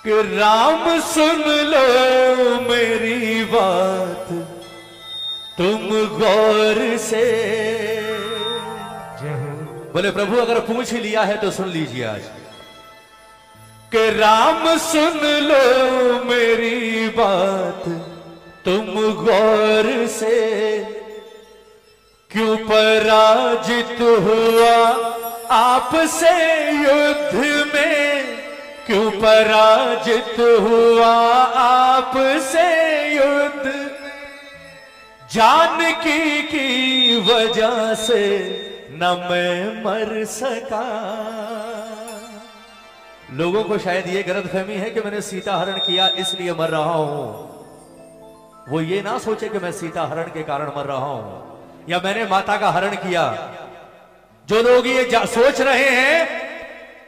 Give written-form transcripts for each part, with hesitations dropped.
कि राम सुन लो मेरी बात तुम गौर से। बोले प्रभु अगर पूछ ही लिया है तो सुन लीजिए आज कि राम सुन लो मेरी बात तुम गौर से। क्यों पराजित हुआ आपसे युद्ध में, क्यों पराजित हुआ आपसे युद्ध। जानकी की वजह से न मैं मर सका। लोगों को शायद ये गलतफहमी है कि मैंने सीता हरण किया इसलिए मर रहा हूं। वो ये ना सोचे कि मैं सीता हरण के कारण मर रहा हूं या मैंने माता का हरण किया। जो लोग ये सोच रहे हैं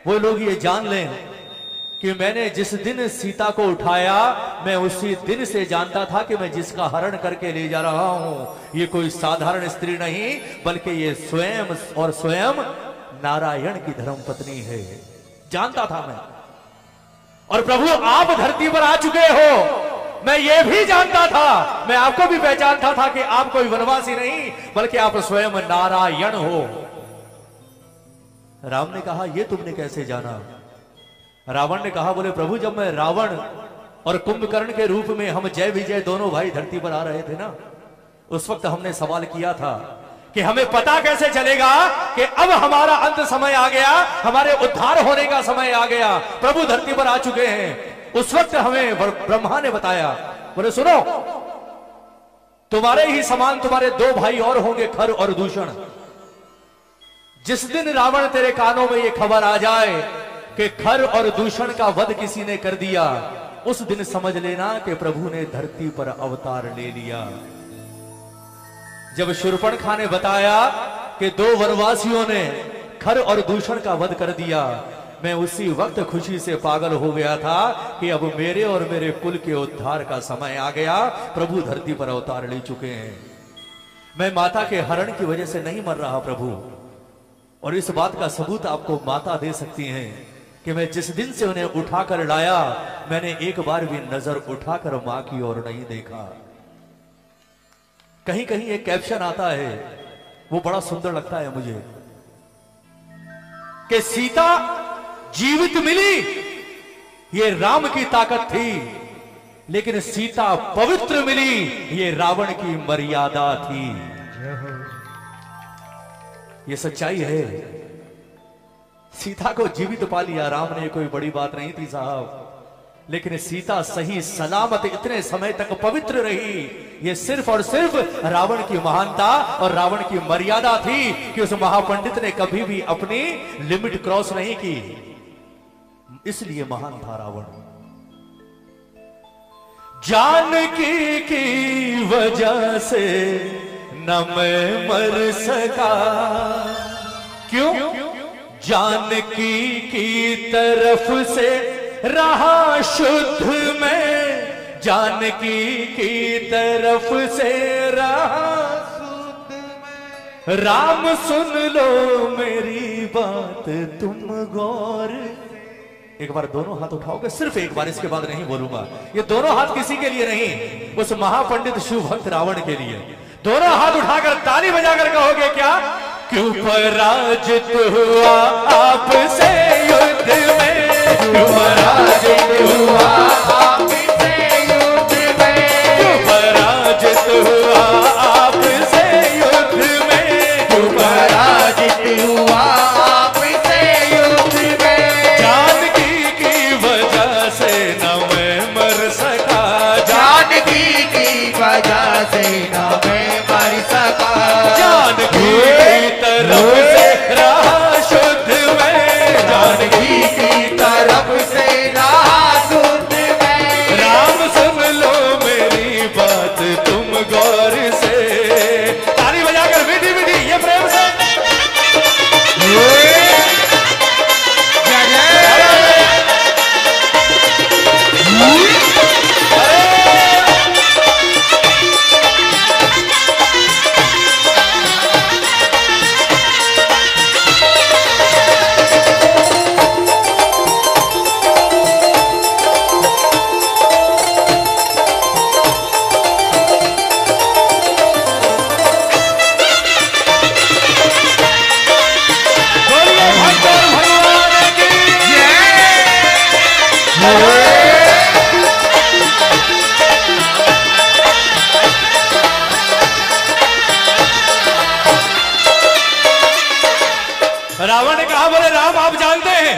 वो लोग ये जान लें कि मैंने जिस दिन सीता को उठाया मैं उसी दिन से जानता था कि मैं जिसका हरण करके ले जा रहा हूं ये कोई साधारण स्त्री नहीं बल्कि ये स्वयं और स्वयं नारायण की धर्मपत्नी है। जानता था मैं। और प्रभु आप धरती पर आ चुके हो मैं ये भी जानता था। मैं आपको भी पहचानता था कि आप कोई वनवासी नहीं बल्कि आप स्वयं नारायण हो। राम ने कहा ये तुमने कैसे जाना। रावण ने कहा बोले प्रभु जब मैं रावण और कुंभकर्ण के रूप में हम जय विजय दोनों भाई धरती पर आ रहे थे ना उस वक्त हमने सवाल किया था कि हमें पता कैसे चलेगा कि अब हमारा अंत समय आ गया, हमारे उद्धार होने का समय आ गया, प्रभु धरती पर आ चुके हैं। उस वक्त हमें ब्रह्मा ने बताया बोले सुनो तुम्हारे ही समान तुम्हारे दो भाई और होंगे खर और दूषण। जिस दिन रावण तेरे कानों में ये खबर आ जाए कि खर और दूषण का वध किसी ने कर दिया उस दिन समझ लेना कि प्रभु ने धरती पर अवतार ले लिया। जब शूर्पणखा ने बताया कि दो वनवासियों ने खर और दूषण का वध कर दिया मैं उसी वक्त खुशी से पागल हो गया था कि अब मेरे और मेरे कुल के उद्धार का समय आ गया। प्रभु धरती पर अवतार ले चुके हैं। मैं माता के हरण की वजह से नहीं मर रहा प्रभु। और इस बात का सबूत आपको माता दे सकती हैं कि मैं जिस दिन से उन्हें उठाकर लाया मैंने एक बार भी नजर उठाकर मां की ओर नहीं देखा। कहीं कहीं एक कैप्शन आता है वो बड़ा सुंदर लगता है मुझे कि सीता जीवित मिली ये राम की ताकत थी लेकिन सीता पवित्र मिली ये रावण की मर्यादा थी। ये सच्चाई है। सीता को जीवित पा लिया राम ने कोई बड़ी बात नहीं थी साहब लेकिन सीता सही सलामत इतने समय तक पवित्र रही ये सिर्फ और सिर्फ रावण की महानता और रावण की मर्यादा थी कि उस महापंडित ने कभी भी अपनी लिमिट क्रॉस नहीं की इसलिए महान था रावण। जानकी की वजह से न मैं मर सका। क्यों? जानकी की तरफ से रहा शुद्ध में, जानकी की तरफ से रहा शुद्ध में। राम सुन लो मेरी बात तुम गौर। एक बार दोनों हाथ उठाओगे सिर्फ एक बार इसके बाद नहीं बोलूंगा। ये दोनों हाथ किसी के लिए नहीं उस महापंडित शिव भक्त रावण के लिए। दोनों हाथ उठाकर ताली बजाकर कहोगे क्या? क्यों पराजित हुआ आपसे युद्ध में, क्यों पराजित हुआ आपसे युद्ध में, क्यों पराजित हुआ आपसे युद्ध में, क्यों पराजित हुआ आपसे युद्ध में। जानकी की वजह से न मैं मर सका, जानकी की वजह से न मैं मर सका। जानकी तरफ से रहा शुद्ध में, जानकी की तरफ से रहा रावण ने कहा, बोले राम आप जानते हैं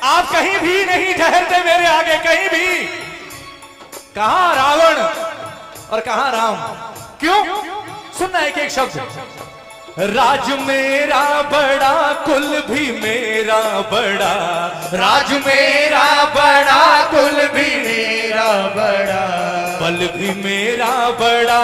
आप कहीं भी नहीं ठहरते मेरे आगे, कहीं भी। कहां रावण और कहां राम, क्यों? सुनना एक एक शब्द। राज मेरा बड़ा कुल भी मेरा बड़ा, राज मेरा बड़ा कुल भी मेरा बड़ा, बल भी मेरा बड़ा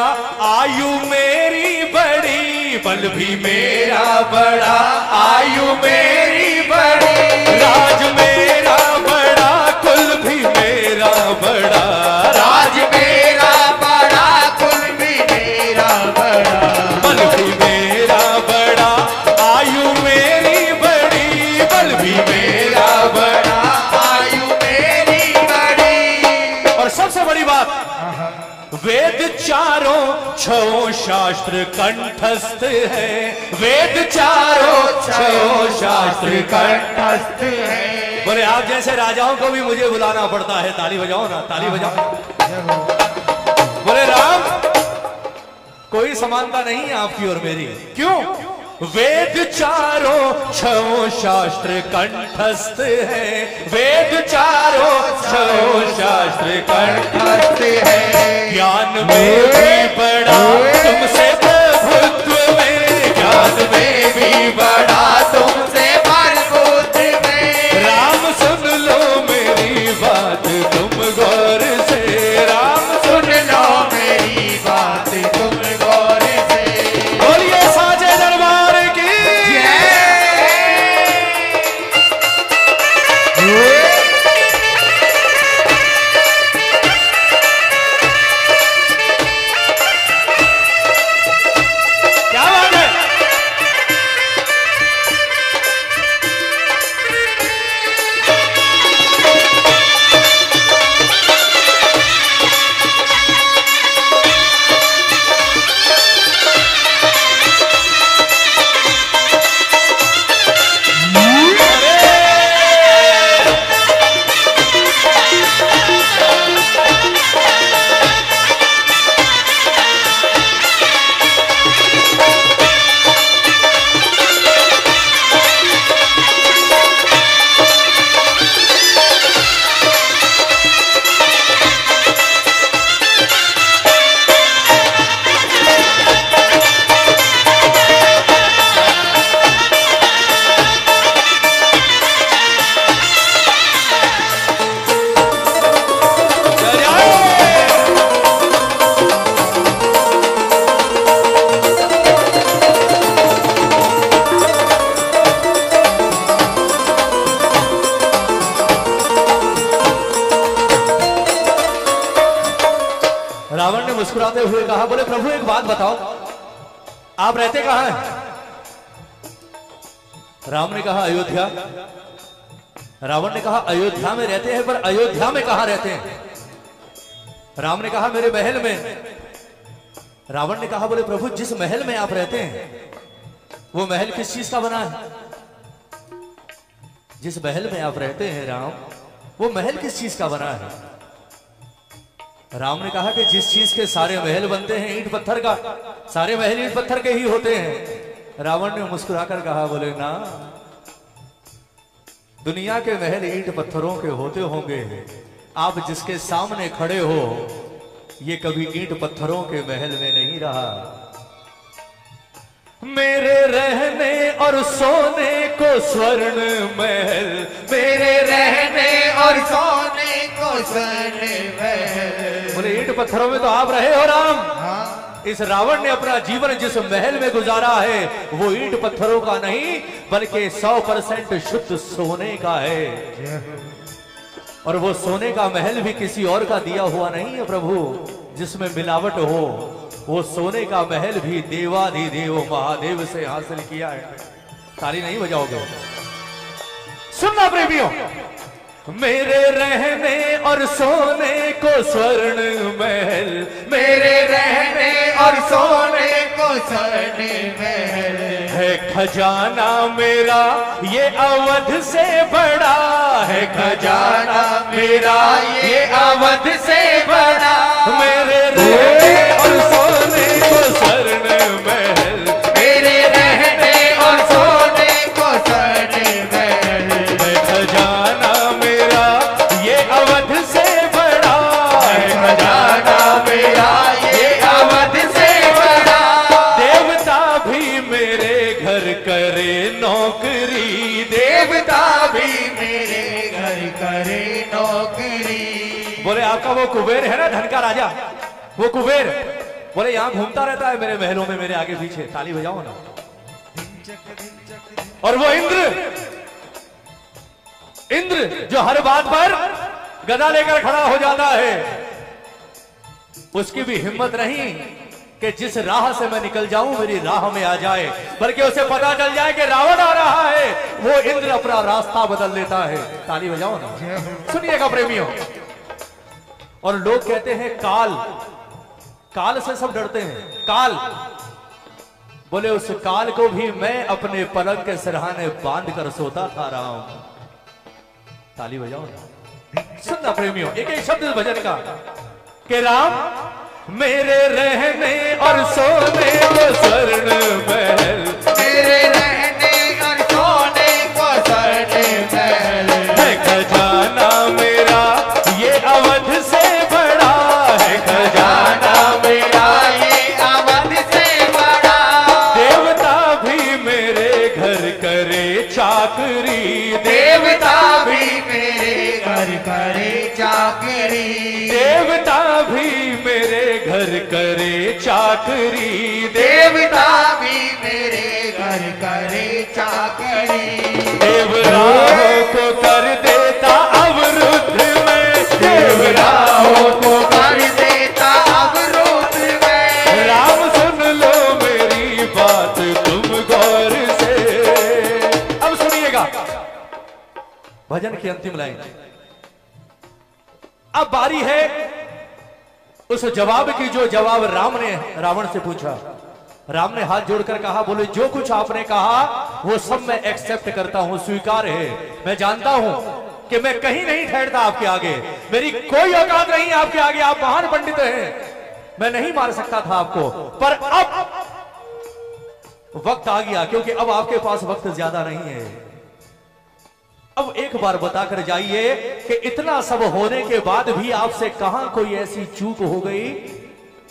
आयु मेरी बड़ी, बल भी मेरा बड़ा आयु मेरी बड़ी। राज मेरा बड़ा कुल भी मेरा बड़ा, राज मेरा बड़ा कुल भी मेरा बड़ा, बल भी मेरा बड़ा आयु मेरी बड़ी, बल भी मेरा बड़ा आयु मेरी बड़ी। और सबसे बड़ी बात, वेद चारों छो शास्त्र कंठस्थ है, वेद चारों छो शास्त्र कंठस्थ है। बोले आप जैसे राजाओं को भी मुझे बुलाना पड़ता है, ताली बजाओ ना, ताली बजाओ। बोले राम कोई समानता नहीं है आपकी और मेरी, क्यों? वेद चारों छो शास्त्र कंठस्थ है, वेद चारों छो शास्त्र कंठस्थ है। ज्ञान में भी बड़ा तुमसे प्रभुत्व में, ज्ञान में भी बड़ा तुमसे प्रभुत्व में। राम सुन लो मेरी बात तुम गौर से, राम सुन लो मेरी बात तुम गौर से। बोलिए साचे दरबार की क्या बात है। रावण ने मुस्कुराते हुए कहा, बोले प्रभु एक बात बताओ आप रहते कहां हैं? राम ने कहा अयोध्या। रावण ने कहा अयोध्या में रहते हैं, पर अयोध्या में कहां रहते हैं? राम ने कहा मेरे महल में। रावण ने कहा, बोले प्रभु जिस महल में आप रहते हैं वो महल किस चीज का बना है? जिस महल में आप रहते हैं राम, वो महल किस चीज का बना है? राम ने कहा कि जिस चीज के सारे महल बनते हैं ईंट पत्थर का, सारे महल ईंट पत्थर के ही होते हैं। रावण ने मुस्कुराकर कहा, बोले ना, दुनिया के महल ईंट पत्थरों के होते होंगे, आप जिसके सामने खड़े हो ये कभी ईंट पत्थरों के महल में नहीं रहा। मेरे रहने और सोने को स्वर्ण महल, मेरे रहने और सोने को स्वर्ण महल। बोले ईंट पत्थरों में तो आप रहे हो राम। हाँ? इस रावण ने अपना जीवन जिस महल में गुजारा है वो ईंट पत्थरों का नहीं बल्कि 100% शुद्ध सोने का है। और वो सोने का महल भी किसी और का दिया हुआ नहीं है प्रभु जिसमें मिलावट हो। वो सोने का महल भी देवाधिदेव महादेव से हासिल किया है। ताली नहीं बजाओगे? सुनना प्रेमियों, मेरे रहने और सोने को स्वर्ण महल, मेरे रहने और सोने को स्वर्ण महल है खजाना मेरा ये अवध से बड़ा है, खजाना मेरा ये अवध से बड़ा। मेरे रहने और सोने को स्वर्ण महल, मेरे रहने और सोने को स्वर्ण महल। खजाना मेरा ये अवध से बड़ा है, खजाना मेरा ये अवध से बड़ा। देवता भी मेरे घर करे नौकरी, देवता भी मेरे घर करे नौकरी। बोले आपका वो कुबेर है ना, धन का राजा, वो कुबेर बोले यहाँ घूमता रहता है मेरे महलों में, मेरे आगे पीछे, ताली बजाओ ना। और वो इंद्र जो हर बात पर गदा लेकर खड़ा हो जाता है, उसकी भी हिम्मत नहीं कि जिस राह से मैं निकल जाऊं मेरी राह में आ जाए, बल्कि उसे पता चल जाए कि रावण आ रहा है, वो इंद्र अपना रास्ता बदल लेता है। ताली बजाओ ना, सुनिएगा प्रेमियों। और लोग कहते हैं काल, काल से सब डरते हैं, काल। बोले उस काल को भी मैं अपने पलंग के सिरहाने बांध कर सोता था राम। ताली बजाओ ना, सुनना प्रेमियों, एक एक शब्द भजन का कि राम मेरे रहने और सोने को स्वर्ण महल, मेरे रहने और सोने को स्वर्ण महल। है खजाना मेरा ये अवध से बड़ा है, खजाना मेरा ये अवध से बड़ा। देवता भी मेरे घर करे चाकरी, देवता भी मेरे घर करे चाकरी। देवता भी मेरे घर करे चाकरी, देवता भी मेरे घर करे चाकरी। देवराहों को कर देता अवरुद्ध में, देवराहों को कर देता अवरुद्ध में। राम सुन लो मेरी बात तुम गौर से। अब सुनिएगा भजन की अंतिम लाइन। अब बारी है उस जवाब की जो जवाब राम ने रावण से पूछा। राम ने हाथ जोड़कर कहा, बोले जो कुछ आपने कहा वो सब मैं एक्सेप्ट करता हूं, स्वीकार है। मैं जानता हूं कि मैं कहीं नहीं ठहरता आपके आगे, मेरी कोई औकात नहीं आपके आगे, आप महान पंडित हैं, मैं नहीं मार सकता था आपको। पर अब वक्त आ गया, क्योंकि अब आपके पास वक्त ज्यादा नहीं है। अब एक बार बताकर जाइए कि इतना सब होने के बाद भी आपसे कहां कोई ऐसी चूक हो गई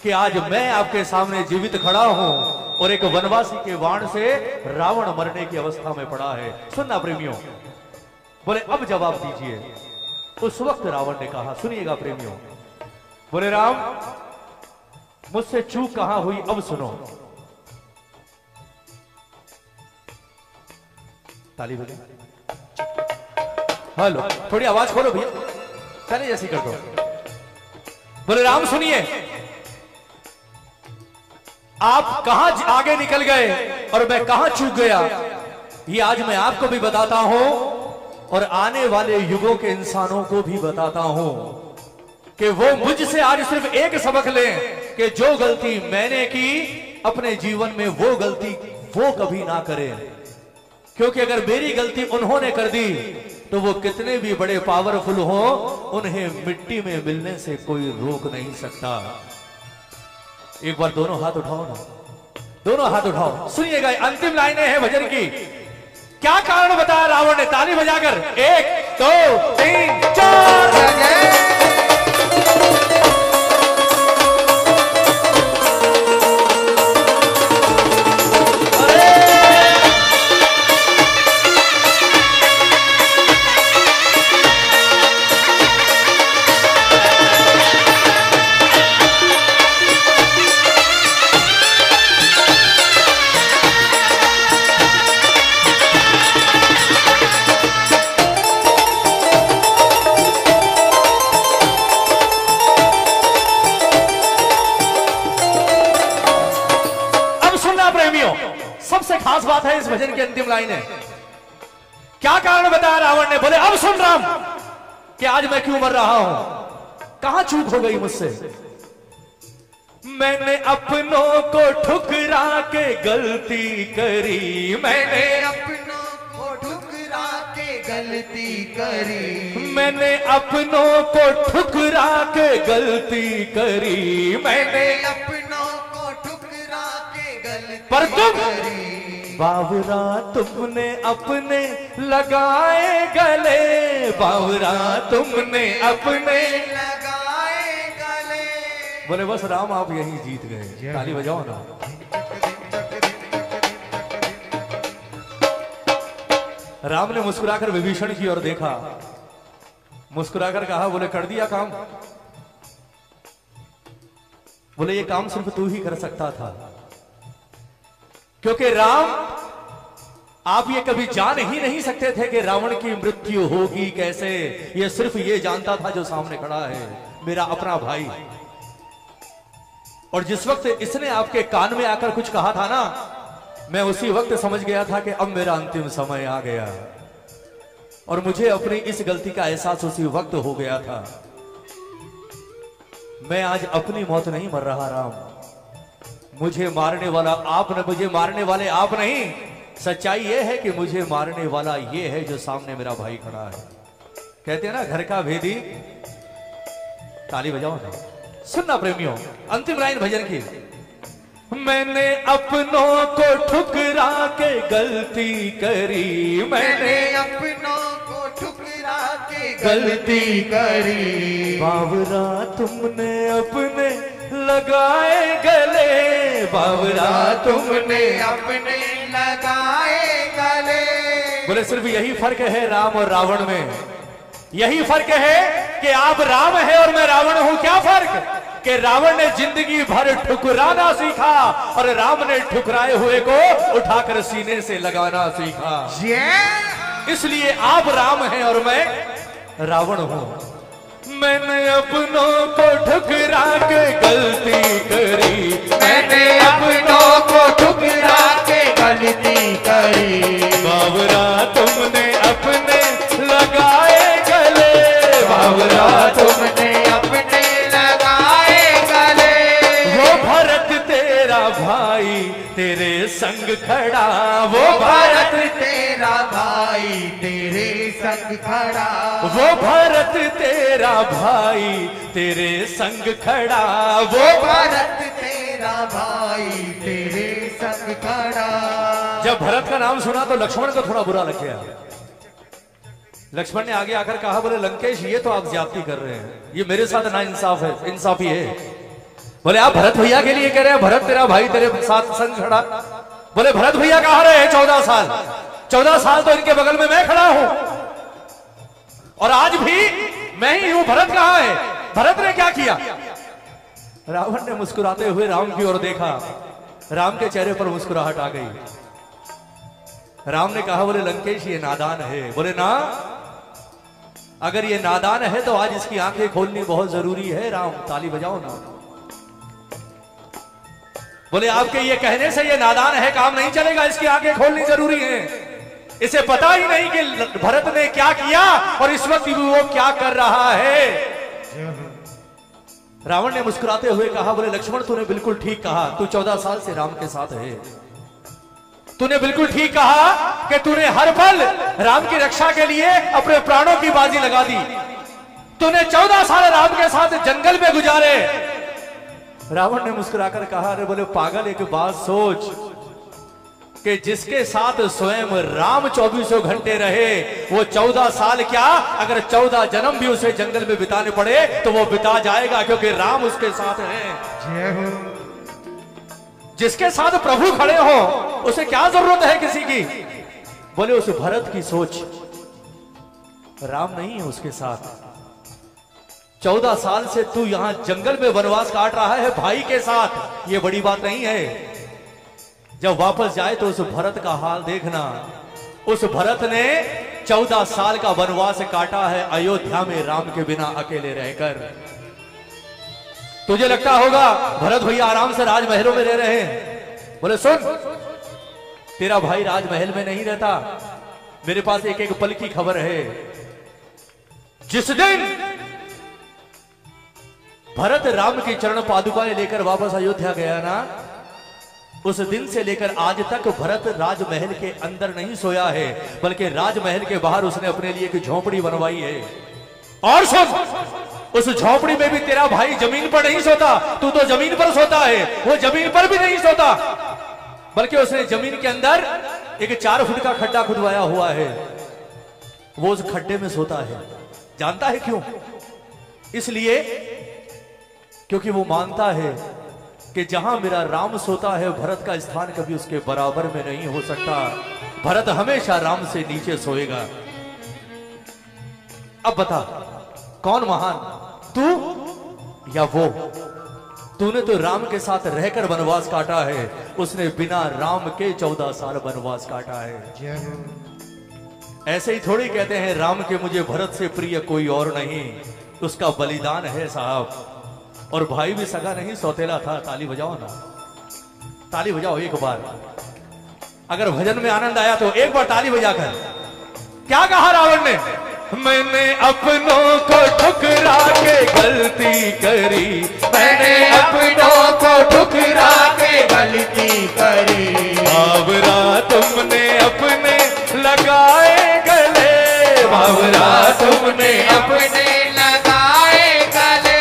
कि आज मैं आपके सामने जीवित खड़ा हूं और एक वनवासी के बाण से रावण मरने की अवस्था में पड़ा है। सुनना प्रेमियों, बोले अब जवाब दीजिए। उस वक्त रावण ने कहा, सुनिएगा प्रेमियों, बोले राम मुझसे चूक कहां हुई अब सुनो। ताली बजाओ, हेलो, थोड़ी आवाज खोलो भैया, पहले जैसी कर दो। बोले राम सुनिए, आप कहां आगे निकल गए और मैं कहां चूक गया, ये आज मैं आपको भी बताता हूं और आने वाले युगों के इंसानों को भी बताता हूं कि वो मुझसे आज सिर्फ एक सबक लें कि जो गलती मैंने की अपने जीवन में वो गलती वो कभी ना करें। क्योंकि अगर मेरी गलती उन्होंने कर दी तो वो कितने भी बड़े पावरफुल हो, उन्हें मिट्टी में मिलने से कोई रोक नहीं सकता। एक बार दोनों हाथ उठाओ ना, दोनों हाथ उठाओ। सुनिएगा अंतिम लाइनें हैं भजन की। क्या कारण बताया रावण ने, ताली बजाकर 1 2 3 4। सबसे खास बात है इस भजन की अंतिम लाइन है। क्या कारण बताया रावण ने, बोले अब सुन राम कि आज मैं क्यों मर रहा हूं, कहां चूक हो गई मुझसे। मैंने अपनों को ठुकरा के गलती करी, मैंने अपनों को ठुकरा के गलती करी, मैंने अपनों को ठुकरा के गलती करी, मैंने अपनों को ठुकरा के गलती पर तुम करी। बावरा तुमने अपने लगाए गले, बावरा तुमने अपने लगाए गले। बोले बस राम आप यही जीत गए, ताली बजाओ ना। राम ने मुस्कुराकर विभीषण की ओर देखा, मुस्कुराकर कहा, बोले कर दिया काम? बोले ये काम सिर्फ तू ही कर सकता था, क्योंकि राम आप ये कभी जान ही नहीं सकते थे कि रावण की मृत्यु होगी कैसे। ये सिर्फ ये जानता था जो सामने खड़ा है, मेरा अपना भाई। और जिस वक्त इसने आपके कान में आकर कुछ कहा था ना, मैं उसी वक्त समझ गया था कि अब मेरा अंतिम समय आ गया। और मुझे अपनी इस गलती का एहसास उसी वक्त हो गया था। मैं आज अपनी मौत नहीं मर रहा राम, मुझे मारने वाला आप न, मुझे मारने वाले आप नहीं। सच्चाई यह है कि मुझे मारने वाला ये है जो सामने मेरा भाई खड़ा है। कहते हैं ना घर का भेदी, ताली बजाओ ना। सुनना प्रेमियों, अंतिम लाइन भजन की। मैंने अपनों को ठुकरा के गलती करी, मैंने अपनों को ठुकरा के गलती करी। बावरा तुमने अपने लगाए गले, बावरा तुमने अपने लगाए गले। बोले सिर्फ यही फर्क है राम और रावण में, यही फर्क है कि आप राम है और मैं रावण हूं। क्या फर्क? कि रावण ने जिंदगी भर ठुकराना सीखा और राम ने ठुकराए हुए को उठाकर सीने से लगाना सीखा। इसलिए आप राम हैं और मैं रावण हूं। मैंने अपनों को ठुकरा के गलती करी, मैंने अपनों को ठुकरा के गलती करी। बावरा तुमने अपने लगाए गले, बावरा तुमने अपने लगाए गले। वो भरत तेरा भाई तेरे संग खड़ा, वो भरत तेरा भाई तेरे संग खड़ा। वो भरत तेरा भाई तेरे संग खड़ा, वो भरत तेरा भाई तेरे संग खड़ा। जब भरत का नाम सुना तो लक्ष्मण को थोड़ा बुरा लग गया। लक्ष्मण ने आगे आकर कहा, बोले लंकेश ये तो आप ज्यादती कर रहे हैं, ये मेरे साथ ना इंसाफ है, इंसाफी है। बोले आप भरत भैया के लिए कह रहे हैं, भरत तेरा भाई तेरे साथ संग खड़ा। बोले भरत भैया कहाँ रहे हैं 14 साल? 14 साल तो इनके बगल में मैं खड़ा हूं और आज भी मैं ही हूं। भरत कहाँ है? भरत ने क्या किया? रावण ने मुस्कुराते हुए राम की ओर देखा, राम के चेहरे पर मुस्कुराहट आ गई। राम ने कहा, बोले लंकेश ये नादान है। बोले ना, अगर ये नादान है तो आज इसकी आंखें खोलनी बहुत जरूरी है। राम ताली बजाओ ना। बोले आपके ये कहने से ये नादान है काम नहीं चलेगा, इसकी आंखें खोलनी जरूरी है। इसे पता ही नहीं कि भरत ने क्या किया और इस वक्त वो क्या कर रहा है। रावण ने मुस्कुराते हुए कहा, बोले लक्ष्मण तूने बिल्कुल ठीक कहा, तू 14 साल से राम के साथ है। तूने बिल्कुल ठीक कहा कि तूने हर पल राम की रक्षा के लिए अपने प्राणों की बाजी लगा दी। तूने 14 साल राम के साथ जंगल में गुजारे। रावण ने मुस्कुराकर कहा, अरे बोले पागल एक बात सोच कि जिसके साथ स्वयं राम 24 घंटे रहे, वो 14 साल क्या अगर 14 जन्म भी उसे जंगल में बिताने पड़े तो वो बिता जाएगा, क्योंकि राम उसके साथ है। जिसके साथ प्रभु खड़े हो उसे क्या जरूरत है किसी की? बोले उस भरत की सोच, राम नहीं है उसके साथ। 14 साल से तू यहां जंगल में वनवास काट रहा है भाई के साथ, ये बड़ी बात नहीं है। जब वापस जाए तो उस भरत का हाल देखना। उस भरत ने 14 साल का वनवास काटा है अयोध्या में राम के बिना अकेले रहकर। तुझे लगता होगा भरत भैया आराम से राजमहलों में रह रहे हैं। बोले सुन, तेरा भाई राजमहल में नहीं रहता। मेरे पास एक एक पल की खबर है। जिस दिन भरत राम की चरण पादुकाएं लेकर वापस अयोध्या गया ना, उस दिन से लेकर आज तक भरत राजमहल के अंदर नहीं सोया है, बल्कि राजमहल के बाहर उसने अपने लिए एक झोपड़ी बनवाई है। और सुन, उस झोपड़ी में भी तेरा भाई जमीन पर नहीं सोता, तू तो जमीन पर सोता है। वो जमीन पर भी नहीं सोता, बल्कि उसने जमीन के अंदर एक 4 फुट का खड्डा खुदवाया हुआ है, वो उस खड्डे में सोता है। जानता है क्यों? इसलिए क्योंकि वो मानता है कि जहां मेरा राम सोता है, भरत का स्थान कभी उसके बराबर में नहीं हो सकता। भरत हमेशा राम से नीचे सोएगा। अब बता, कौन महान, तू या वो? तूने तो राम के साथ रहकर वनवास काटा है, उसने बिना राम के 14 साल वनवास काटा है। ऐसे ही थोड़ी कहते हैं राम के मुझे भरत से प्रिय कोई और नहीं, उसका बलिदान है साहब। और भाई भी सगा नहीं, सौतेला था। ताली बजाओ ना, ताली बजाओ एक बार। अगर भजन में आनंद आया तो एक बार ताली बजाकर। क्या कहा रावण ने? मैंने अपनों को ठुकरा के गलती करी, मैंने अपनों को ठुकरा के गलती करी। बाबरा तुमने अपने लगाए गले, बाबरा तुमने अपने लगाए गले।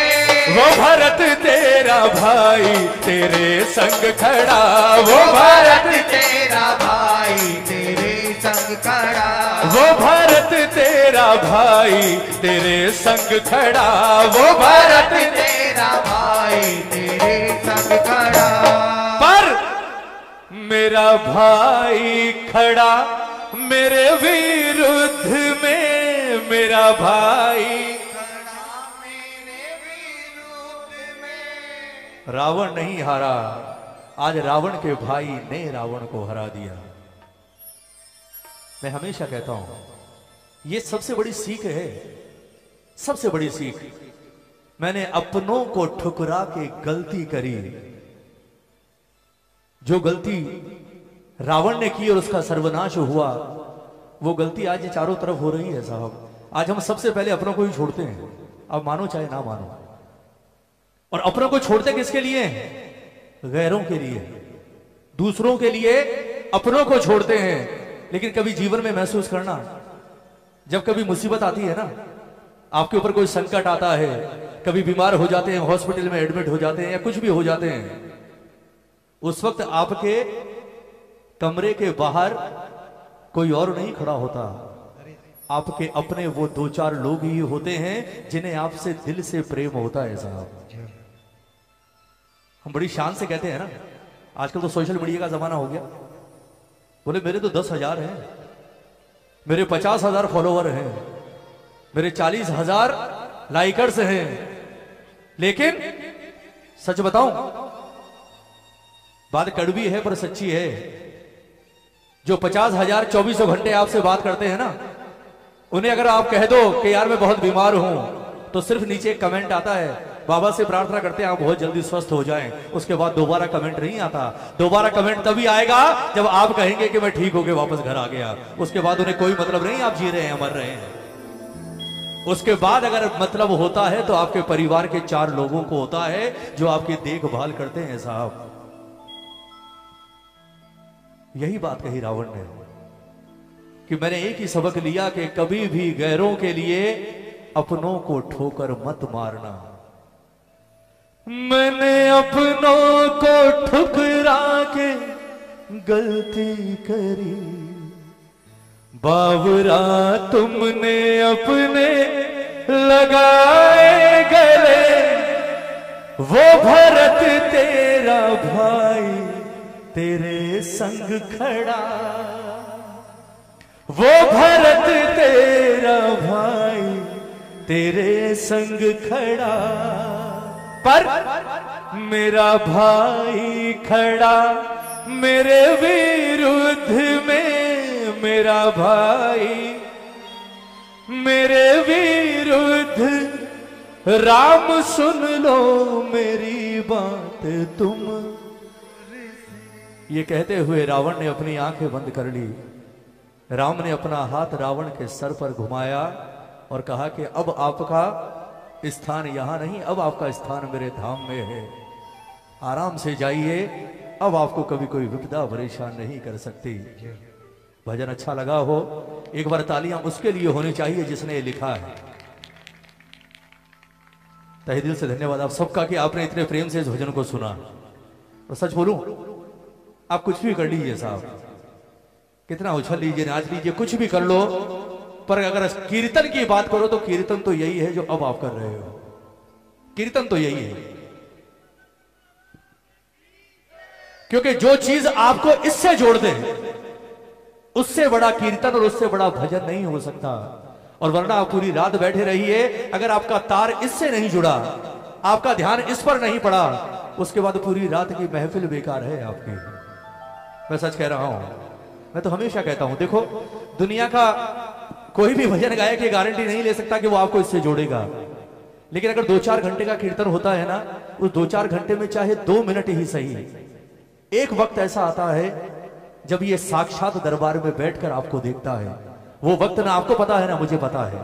वो भरत तेरा भाई तेरे संग खड़ा, वो भरत तेरा भाई तेरे संग खड़ा। वो भरत तेरा भाई तेरे संग खड़ा, वो भरत तेरा भाई तेरे संग खड़ा। पर मेरा भाई खड़ा मेरे विरुद्ध में, मेरा भाई रावण नहीं हारा, आज रावण के भाई ने रावण को हरा दिया। मैं हमेशा कहता हूं ये सबसे बड़ी सीख है, सबसे बड़ी सीख। मैंने अपनों को ठुकरा के गलती करी। जो गलती रावण ने की और उसका सर्वनाश हुआ, वो गलती आज चारों तरफ हो रही है साहब। आज हम सबसे पहले अपनों को ही छोड़ते हैं, अब मानो चाहे ना मानो। और अपनों को छोड़ते किसके लिए? गैरों के लिए, दूसरों के लिए अपनों को छोड़ते हैं। लेकिन कभी जीवन में महसूस करना, जब कभी मुसीबत आती है ना, आपके ऊपर कोई संकट आता है, कभी बीमार हो जाते हैं, हॉस्पिटल में एडमिट हो जाते हैं या कुछ भी हो जाते हैं, उस वक्त आपके कमरे के बाहर कोई और नहीं खड़ा होता, आपके अपने वो 2-4 लोग ही होते हैं जिन्हें आपसे दिल से प्रेम होता है साहब। हम बड़ी शान से कहते हैं ना, आजकल तो सोशल मीडिया का जमाना हो गया, बोले मेरे तो 10,000 हैं, मेरे 50,000 फॉलोवर हैं, मेरे 40,000 लाइकर्स हैं। लेकिन सच बताऊं, बात कड़वी है पर सच्ची है। जो 50,000 2400 घंटे आपसे बात करते हैं ना, उन्हें अगर आप कह दो कि यार मैं बहुत बीमार हूं, तो सिर्फ नीचे एक कमेंट आता है, बाबा से प्रार्थना करते हैं आप बहुत जल्दी स्वस्थ हो जाएं। उसके बाद दोबारा कमेंट नहीं आता। दोबारा कमेंट तभी आएगा जब आप कहेंगे कि मैं ठीक हो गया, वापस घर आ गया। उसके बाद उन्हें कोई मतलब नहीं आप जी रहे हैं, मर रहे हैं। उसके बाद अगर मतलब होता है तो आपके परिवार के 4 लोगों को होता है जो आपकी देखभाल करते हैं साहब। यही बात कही रावण ने कि मैंने एक ही सबक लिया कि कभी भी गैरों के लिए अपनों को ठोकर मत मारना। मैंने अपनों को ठुकरा के गलती करी, बाबरा तुमने अपने लगाए गले। वो भरत तेरा भाई तेरे संग खड़ा, वो भरत तेरा भाई तेरे संग खड़ा। पर मेरा भाई खड़ा मेरे विरुद्ध में, मेरा भाई मेरे विरुद्ध। राम सुन लो मेरी बात तुम। ये कहते हुए रावण ने अपनी आंखें बंद कर ली। राम ने अपना हाथ रावण के सर पर घुमाया और कहा कि अब आपका स्थान यहां नहीं, अब आपका स्थान मेरे धाम में है। आराम से जाइए, अब आपको कभी कोई विपदा परेशान नहीं कर सकती। भजन अच्छा लगा हो, एक बार तालियां उसके लिए होनी चाहिए जिसने ये लिखा है। तहे दिल से धन्यवाद आप सबका कि आपने इतने प्रेम से इस भजन को सुना। और सच बोलूं, आप कुछ भी कर लीजिए साहब, कितना उछल लीजिए, नाच लीजिए, कुछ भी कर लो, पर अगर कीर्तन की बात करो तो कीर्तन तो यही है जो अब आप कर रहे हो। कीर्तन तो यही है, क्योंकि जो चीज आपको इससे जोड़ दे उससे बड़ा कीर्तन और उससे बड़ा भजन नहीं हो सकता। और वरना आप पूरी रात बैठे रहिए, अगर आपका तार इससे नहीं जुड़ा, आपका ध्यान इस पर नहीं पड़ा, उसके बाद पूरी रात की महफिल बेकार है आपकी। मैं सच कह रहा हूं, मैं तो हमेशा कहता हूं, देखो दुनिया का कोई भी भजन गायक की गारंटी नहीं ले सकता कि वो आपको इससे जोड़ेगा। लेकिन अगर 2-4 घंटे का कीर्तन होता है ना, उस 2-4 घंटे में चाहे 2 मिनट ही सही, एक वक्त ऐसा आता है जब ये साक्षात दरबार में बैठकर आपको देखता है। वो वक्त ना आपको पता है ना मुझे पता है।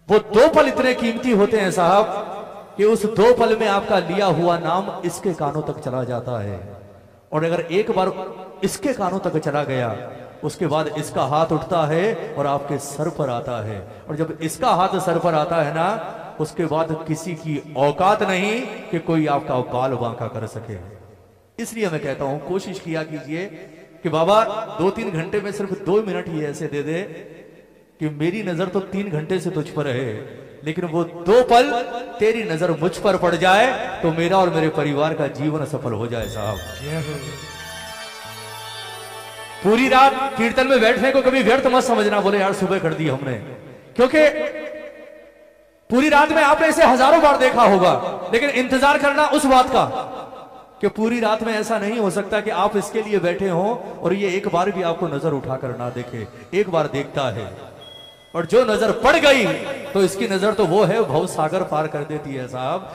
वो 2 पल इतने कीमती होते हैं साहब कि उस 2 पल में आपका लिया हुआ नाम इसके कानों तक चला जाता है। और अगर एक बार इसके कानों तक चला गया, उसके बाद इसका हाथ उठता है और आपके सर पर आता है। और जब इसका हाथ सर पर आता है ना, उसके बाद किसी की औकात नहीं कि कोई आपका बाल बांका कर सके। इसलिए मैं कहता हूं, कोशिश किया कीजिए कि बाबा 2-3 घंटे में सिर्फ 2 मिनट ही ऐसे दे दे कि मेरी नजर तो 3 घंटे से तुझ पर है, लेकिन वो 2 पल तेरी नजर मुझ पर पड़ जाए तो मेरा और मेरे परिवार का जीवन सफल हो जाए साहब। पूरी रात कीर्तन में बैठने को कभी व्यर्थ मत समझना, बोले यार सुबह कर दी हमने, क्योंकि पूरी रात में आपने इसे हजारों बार देखा होगा। लेकिन इंतजार करना उस बात का कि पूरी रात में ऐसा नहीं हो सकता कि आप इसके लिए बैठे हो और ये एक बार भी आपको नजर उठाकर ना देखे। एक बार देखता है और जो नजर पड़ गई तो इसकी नजर तो वो है भव सागर पार कर देती है साहब।